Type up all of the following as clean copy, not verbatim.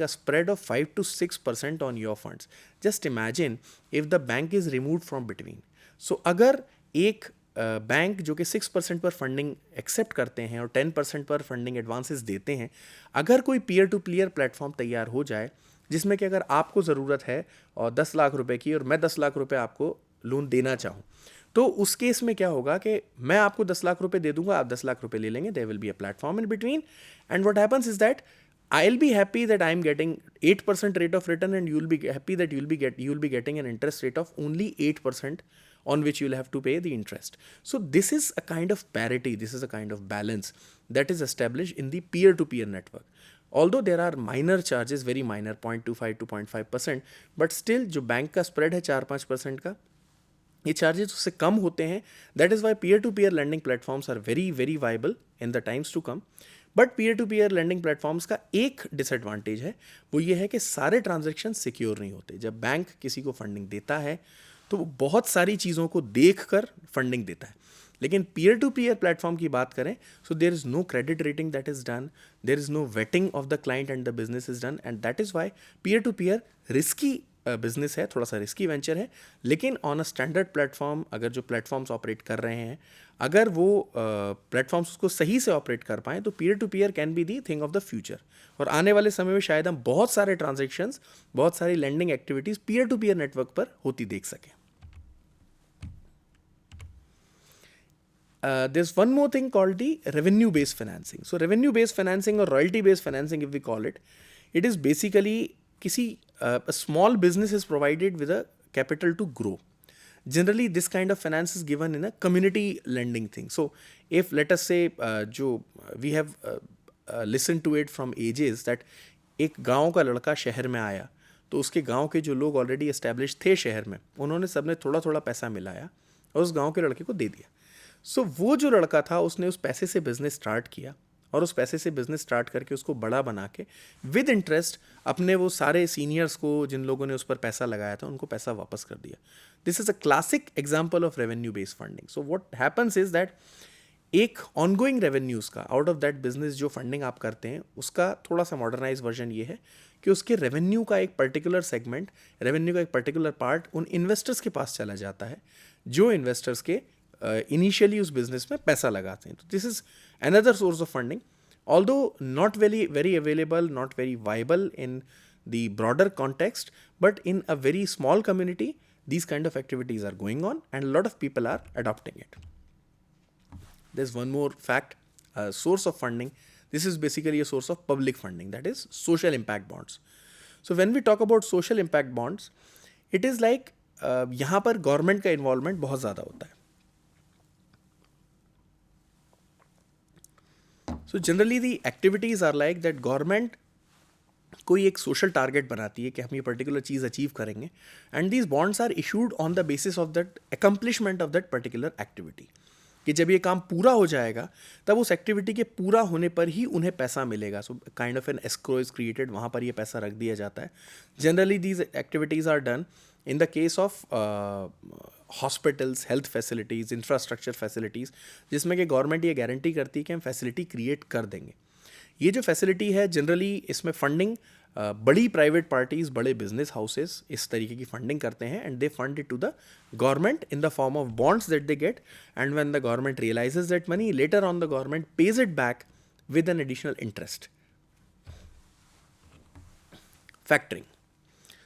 a spread of 5 to 6% on your funds. Just imagine if the bank is removed from between. So अगर एक bank जो कि 6% पर funding accept करते हैं और 10% पर फंडिंग एडवांसेस देते हैं, अगर कोई पीयर टू पीयर प्लेटफॉर्म तैयार हो जाए जिसमें कि अगर आपको ज़रूरत है और 10 लाख रुपए की और मैं 10 लाख रुपए आपको लोन देना चाहूँ, तो उस केस में क्या होगा कि मैं आपको 10 लाख रुपए दे दूंगा, आप 10 लाख रुपए ले लेंगे, there will be a platform in between, and what happens is that I'll be happy that I'm getting 8% rate of return, and you'll be happy that you'll be getting an interest rate of only 8% on which you'll have to pay the interest. So this is a kind of parity, this is a kind of balance that is established in the peer-to-peer network. Although there are minor charges, very minor, 0.25 to 0.5%, but still जो bank का spread है 4-5% का, ये charges उससे कम होते हैं. That is why peer to peer lending platforms are very very viable in the times to come. But peer to peer lending platforms का एक डिसएडवांटेज है, वो ये है कि सारे ट्रांजेक्शन सिक्योर नहीं होते. जब बैंक किसी को फंडिंग देता है तो वो बहुत सारी चीज़ों को देख कर फंडिंग देता है. लेकिन पीयर टू पीयर प्लेटफॉर्म की बात करें, so there is no credit rating that is done, there is no vetting of the client and the business is done, and that is why peer to peer risky business है, थोड़ा सा risky venture है. लेकिन on a standard platform, अगर जो platforms operate कर रहे हैं, अगर वो प्लेटफॉर्म्स उसको सही से ऑपरेट कर पाएँ, तो peer to peer can be the thing of the future. और आने वाले समय में शायद हम बहुत सारे ट्रांजेक्शन्स, बहुत सारी lending activities peer to peer network पर होती देख सकें. There's one more thing called the revenue based financing. So revenue based financing or royalty based financing, if we call it, it is basically किसी a small business is provided with a capital to grow. Generally this kind of finance is given in a community lending thing. So if let us say जो we have listened to it from ages that एक गांव का लड़का शहर में आया, तो उसके गांव के जो लोग ऑलरेडी एस्टेब्लिश थे शहर में, उन्होंने सबने थोड़ा थोड़ा पैसा मिलाया और उस गांव के लड़के को दे दिया. सो वो जो लड़का था उसने उस पैसे से बिज़नेस स्टार्ट किया, और उस पैसे से बिज़नेस स्टार्ट करके उसको बड़ा बना के विद इंटरेस्ट अपने वो सारे सीनियर्स को, जिन लोगों ने उस पर पैसा लगाया था, उनको पैसा वापस कर दिया. This is a classic example of revenue based funding. So what happens is that एक ऑनगोइंग रेवेन्यूज़ का आउट ऑफ दैट बिजनेस जो फंडिंग आप करते हैं, उसका थोड़ा सा मॉडर्नाइज वर्जन ये है कि उसके रेवेन्यू का एक पर्टिकुलर सेगमेंट, रेवेन्यू का एक पर्टिकुलर पार्ट उन इन्वेस्टर्स के पास चला जाता है जो इन्वेस्टर्स के इनिशियली उस बिजनेस में पैसा लगाते हैं. तो this is another source of funding, although not very very available, not very viable in the broader context, but in a very small community these kind of activities are going on and a lot of people are adopting it. There's one more fact, source of funding. This is basically a source of public funding, that is social impact bonds. So when we talk about social impact bonds, it is like यहाँ पर government का involvement बहुत ज़्यादा होता है. So generally the activities are like that government कोई एक social target बनाती है कि हम ये पर्टिकुलर चीज़ अचीव करेंगे, and these bonds are issued on the basis of that accomplishment of that particular activity. कि जब ये काम पूरा हो जाएगा तब उस एक्टिविटी के पूरा होने पर ही उन्हें पैसा मिलेगा. So kind of an escrow is created, वहाँ पर ये पैसा रख दिया जाता है. Generally these activities are done in the case of hospitals, health facilities, infrastructure facilities, जिसमें कि गवर्नमेंट ये गारंटी करती है कि हम फैसिलिटी क्रिएट कर देंगे. ये जो फैसिलिटी है जनरली इसमें फंडिंग बड़ी प्राइवेट पार्टीज़, बड़े बिजनेस हाउसेस इस तरीके की फंडिंग करते हैं, and they fund it to the government in the form of bonds that they get, and when the government realises that money, later on the government pays it back with an additional interest. Factoring.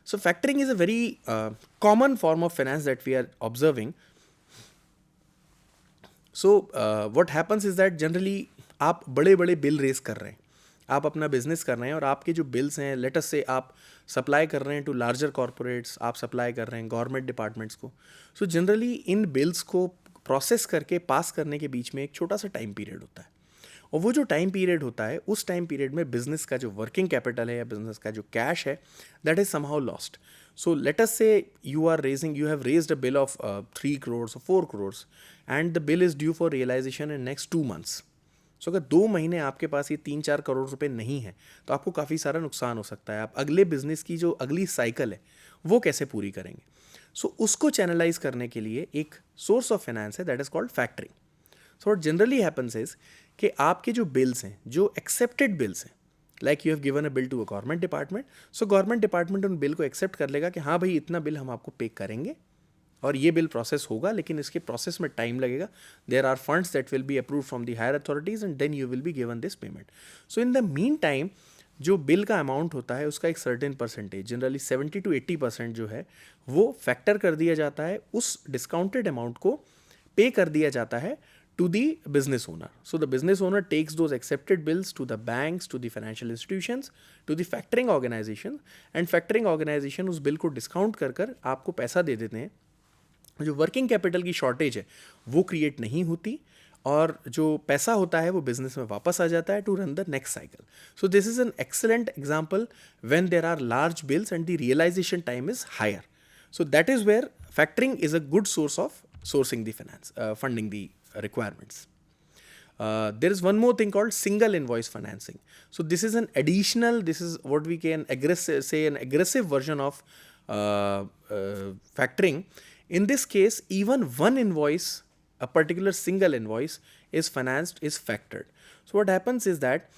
So factoring is a very common form of finance that we are observing. So what happens is that generally आप बड़े बड़े bill race कर रहे हैं, आप अपना business कर रहे हैं, और आपके जो बिल्स हैं, लेट अस से आप सप्लाई कर रहे हैं टू लार्जर कॉरपोरेट्स, आप सप्लाई कर रहे हैं गवर्नमेंट डिपार्टमेंट्स को. सो जनरली इन बिल्स को प्रोसेस करके पास करने के बीच में एक छोटा सा टाइम पीरियड होता है, और वो जो टाइम पीरियड होता है, उस टाइम पीरियड में बिजनेस का जो वर्किंग कैपिटल है या बिजनेस का जो कैश है, that is somehow lost. So let us say you have raised a bill of 3 crores or 4 crores, and the bill is due for realization in next 2 months. So अगर 2 महीने आपके पास ये 3-4 करोड़ रुपए नहीं है, तो आपको काफ़ी सारा नुकसान हो सकता है. आप अगले बिजनेस की जो अगली साइकिल है वो कैसे पूरी करेंगे? सो उसको चैनलाइज करने के लिए एक सोर्स ऑफ फाइनेंस है, that is called factoring. So what generally happens is कि आपके जो बिल्स हैं, जो एक्सेप्टेड बिल्स हैं, like you have given a bill to a government department, so government department उन बिल को एक्सेप्ट कर लेगा कि हाँ भाई इतना बिल हम आपको पे करेंगे और ये बिल प्रोसेस होगा, लेकिन इसके प्रोसेस में टाइम लगेगा. There are funds that will be approve from the higher authorities and then you will be given this payment. So in the meantime जो बिल का अमाउंट होता है उसका एक सर्टेन परसेंटेज, जनरली 70 to 80% जो है वो फैक्टर कर दिया जाता है, उस डिस्काउंटेड अमाउंट को पे कर दिया जाता है to the business owner. So the business owner takes those accepted bills to the banks, to the financial institutions, to the factoring organization, and factoring organization उस बिल को डिस्काउंट कर कर आपको पैसा दे देते हैं. जो वर्किंग कैपिटल की शॉर्टेज है वो क्रिएट नहीं होती और जो पैसा होता है वो बिजनेस में वापस आ जाता है to run the next cycle. So this is an excellent example when there are large bills and the realisation time is higher. So that is where factoring is a good source of sourcing the finance, funding the requirements. There is one more thing called single invoice financing. So this is an additional, this is what we can say an aggressive version of factoring. In this case, even one invoice, a particular single invoice is financed, is factored. So what happens is that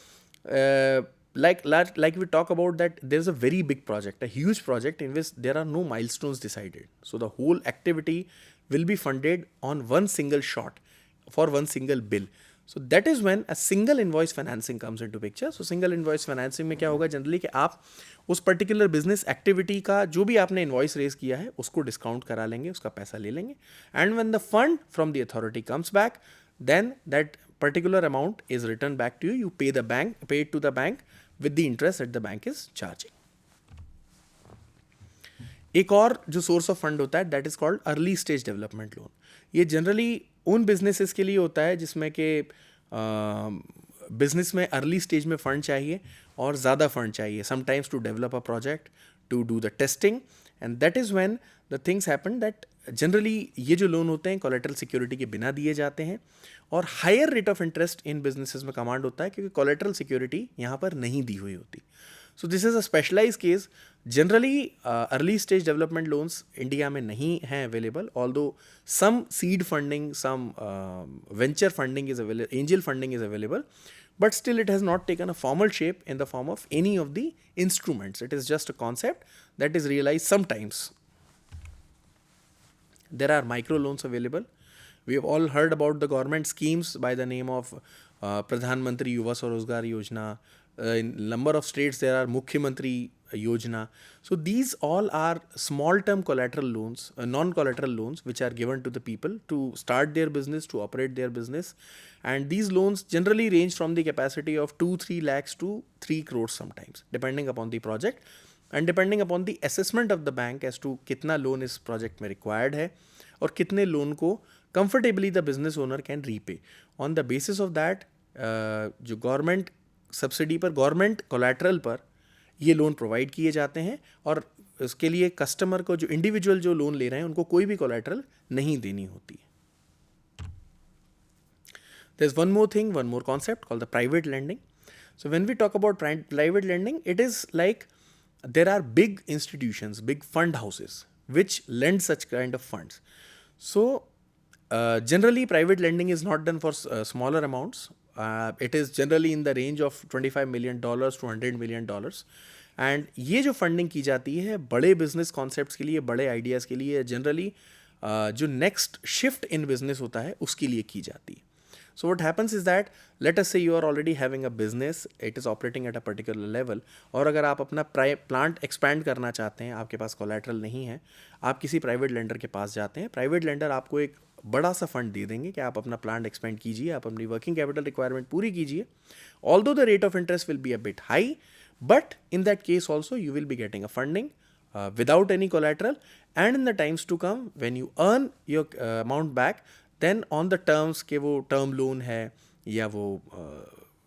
like we talk about that there's a very big project, a huge project in which there are no milestones decided. So the whole activity will be funded on one single shot for one single bill. So that is when a single invoice financing comes into picture. So single invoice financing में क्या होगा generally कि आप उस particular business activity का जो भी आपने इन्वॉइस रेज किया है उसको डिस्काउंट करा लेंगे, उसका पैसा ले लेंगे, and when the fund from the authority comes back then that particular amount is return back to you. You pay it to the bank with the interest that the bank is charging. एक और जो source of fund होता है that is called early stage development loan. ये generally उन businesses के लिए होता है जिसमें कि बिजनेस में अर्ली स्टेज में फंड चाहिए और ज़्यादा फंड चाहिए, sometimes to develop a project, to do the testing, and that is when the things happen that generally ये जो लोन होते हैं कोलेटरल सिक्योरिटी के बिना दिए जाते हैं और higher rate of interest in businesses में कमांड होता है क्योंकि कोलेटरल सिक्योरिटी यहाँ पर नहीं दी हुई होती. So this is a specialize case. Generally early stage development loans India में नहीं हैं available, although some seed funding, some venture funding is available, angel funding is available, but still it has not taken a formal shape in the form of any of the instruments. It is just a concept that is realized sometimes. There are micro loans available. We have all heard about the government schemes by the name of Pradhan Mantri Yuva Swarozgar Yojana. In number of states there are Mukhyamantri Yojana. So these all are small term collateral loans, non-collateral loans which are given to the people to start their business, to operate their business. And these loans generally range from the capacity of 2-3 lakhs to 3 crores sometimes, depending upon the project and depending upon the assessment of the bank as to कितना loan इस project में required है और कितने loan को comfortably the business owner can repay. On the basis of that, जो government subsidy पर, government collateral पर ये लोन प्रोवाइड किए जाते हैं और उसके लिए कस्टमर को, जो इंडिविजुअल जो लोन ले रहे हैं, उनको कोई भी कोलैटरल नहीं देनी होती है. There's one more thing, one more concept called the private lending. So when we talk about private lending, it is like there are big institutions, big fund houses which lend such kind of funds. So generally private lending is not done for smaller amounts. It is generally in the range of $25 million to $100 million. And ये जो funding की जाती है बड़े business concepts के लिए, बड़े ideas के लिए, जनरली जो नेक्स्ट शिफ्ट इन बिजनेस होता है उसके लिए की जाती है. So what happens is that let us say you are already having a business, it is operating at a particular level, और अगर आप अपना प्लांट एक्सपैंड करना चाहते हैं, आपके पास कोलैटरल नहीं है, आप किसी प्राइवेट लेंडर के पास जाते हैं, प्राइवेट लेंडर आपको एक बड़ा सा फंड दे देंगे कि आप अपना प्लांट एक्सपेंड कीजिए, आप अपनी वर्किंग कैपिटल रिक्वायरमेंट पूरी कीजिए. Although the rate of interest will be a bit high, but in that case also you will be getting a funding without any collateral, and in the times to come when you earn your amount back, then on the terms के वो term loan है या वो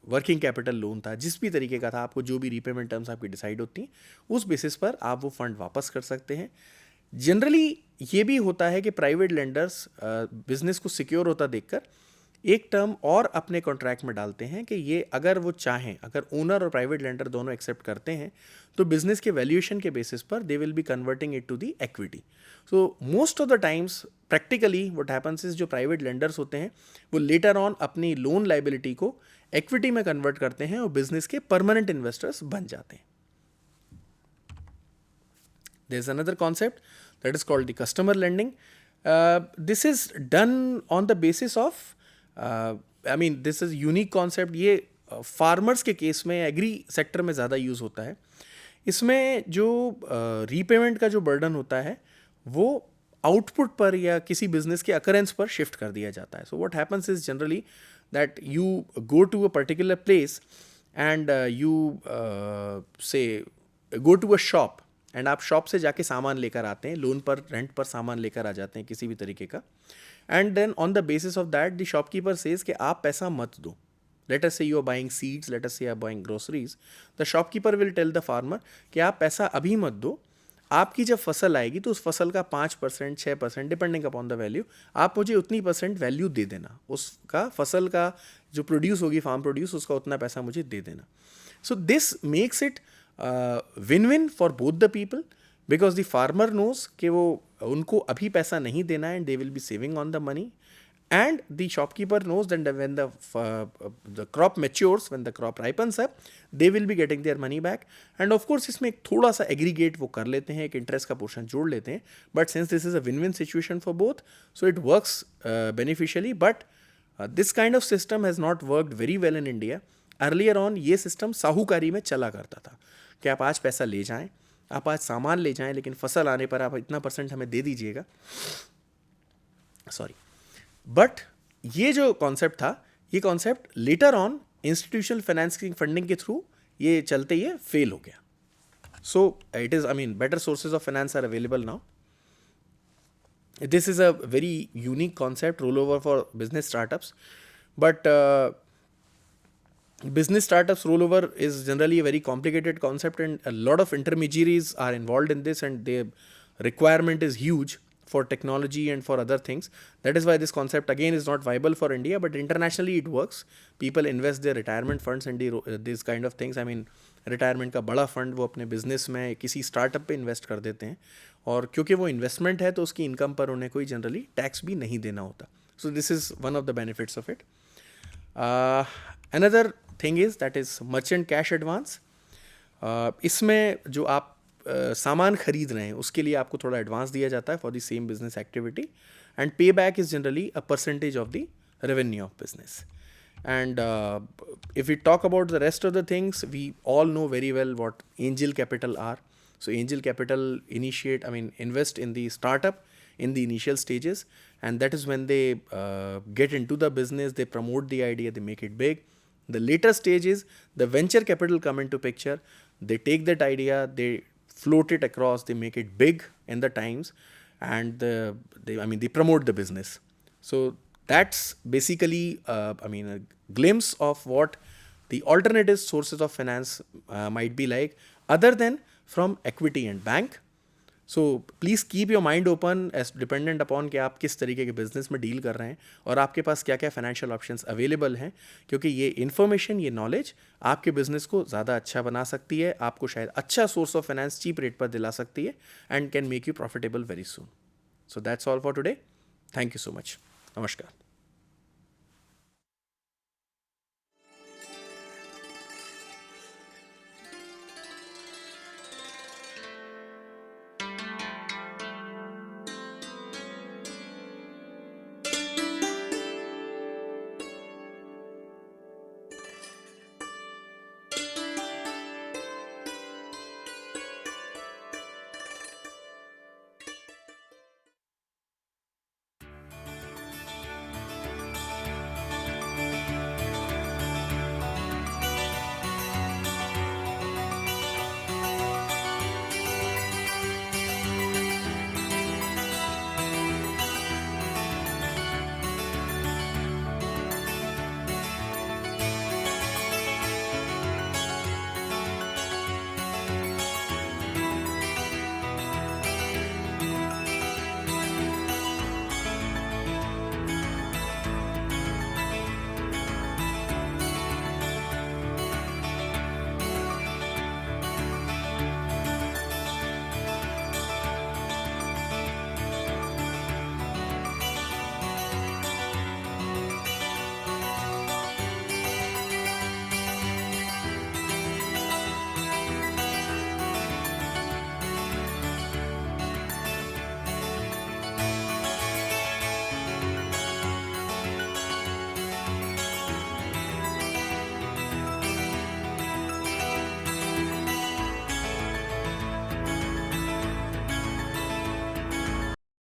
working capital loan था, जिस भी तरीके का था, आपको जो भी रीपेमेंट टर्म्स आपकी डिसाइड होती हैं उस बेसिस पर आप वो फंड वापस कर सकते हैं. जनरली ये भी होता है कि प्राइवेट लेंडर्स बिजनेस को सिक्योर होता देखकर एक टर्म और अपने कॉन्ट्रैक्ट में डालते हैं कि ये अगर वो चाहें, अगर ओनर और प्राइवेट लेंडर दोनों एक्सेप्ट करते हैं तो बिजनेस के वैल्यूएशन के बेसिस पर they will be converting it to the equity. So most of the times practically what happens is जो प्राइवेट लेंडर्स होते हैं वो लेटर ऑन अपनी लोन लाइबिलिटी को इक्विटी में कन्वर्ट करते हैं और बिजनेस के परमानेंट इन्वेस्टर्स बन जाते हैं. There is another concept that is called the customer lending. This is done on the basis of, this is unique concept. ये फार्मर्स के केस में एग्री सेक्टर में ज़्यादा यूज़ होता है. इसमें जो रीपेमेंट का जो बर्डन होता है वो आउटपुट पर या किसी बिजनेस के अकरेंस पर शिफ्ट कर दिया जाता है. So what happens is generally that you go to a particular place and you say go to a shop and आप शॉप से जाके सामान लेकर आते हैं, लोन पर रेंट पर सामान लेकर आ जाते हैं किसी भी तरीके का. And then on the basis of that the shopkeeper says कि आप पैसा मत दो. Let us say you are buying seeds, let us say you are buying groceries. The shopkeeper will tell the farmer कि आप पैसा अभी मत दो, आपकी जब फसल आएगी तो उस फसल का 5%, 6% डिपेंडिंग अपॉन द वैल्यू, आप मुझे उतनी % वैल्यू दे देना. उसका फसल का जो प्रोड्यूस होगी, फार्म प्रोड्यूस, उसका उतना पैसा मुझे दे देना. So this makes it win win for both the people, because the farmer knows कि वो उनको अभी पैसा नहीं देना है and they will be saving on the money. And the shopkeeper knows that when the crop matures, when the crop ripens up, they will be getting their money back. And of course इसमें एक थोड़ा सा aggregate वो कर लेते हैं, एक interest का portion जोड़ लेते हैं. But since this is a win-win situation for both, so it works beneficially. But this kind of system has not worked very well in India. Earlier on ये system साहूकारी में चला करता था कि आप आज पैसा ले जाएं, आप आज सामान ले जाएं, लेकिन फसल आने पर आप इतना % हमें दे दीजिएगा. सॉरी. बट ये जो कॉन्सेप्ट था, ये concept later on institutional financing funding के थ्रू ये चलते ये फेल हो गया. So it is better sources of finance are available now. This is a very unique concept, roll over for business startups. But business startups rollover is generally a very complicated concept and a lot of intermediaries are involved in this and the requirement is huge for technology and for other things. That is why this concept again is not viable for India, but internationally it works. People invest their retirement funds in these kind of things. Retirement का बड़ा fund वो अपने business में किसी startup पे invest कर देते हैं और क्योंकि वो इन्वेस्टमेंट है तो उसकी इनकम पर उन्हें कोई जनरली टैक्स भी नहीं देना होता. सो this is one of the benefits of it. Another thing is that is merchant cash advance. इसमें जो आप सामान खरीद रहे हैं उसके लिए आपको थोड़ा एडवांस दिया जाता है for the same business activity and pay back is generally a percentage of the revenue of business. And if we talk about the rest of the things, we all know very well what angel capital are. So angel capital invest in the startup in the initial stages, and that is when they get into the business, they promote the idea, they make it big. The later stage is the venture capital come into picture. They take that idea, they float it across, they make it big in the times, and they promote the business. So that's basically a glimpse of what the alternative sources of finance might be like other than from equity and bank. So please keep your mind open as dependent upon कि आप किस तरीके के business में deal कर रहे हैं और आपके पास क्या क्या फाइनेंशियल ऑप्शंस अवेलेबल हैं, क्योंकि ये इन्फॉर्मेशन, ये नॉलेज आपके बिजनेस को ज़्यादा अच्छा बना सकती है, आपको शायद अच्छा source of finance cheap rate पर दिला सकती है and can make you profitable very soon. So that's all for today. Thank you so much. नमस्कार.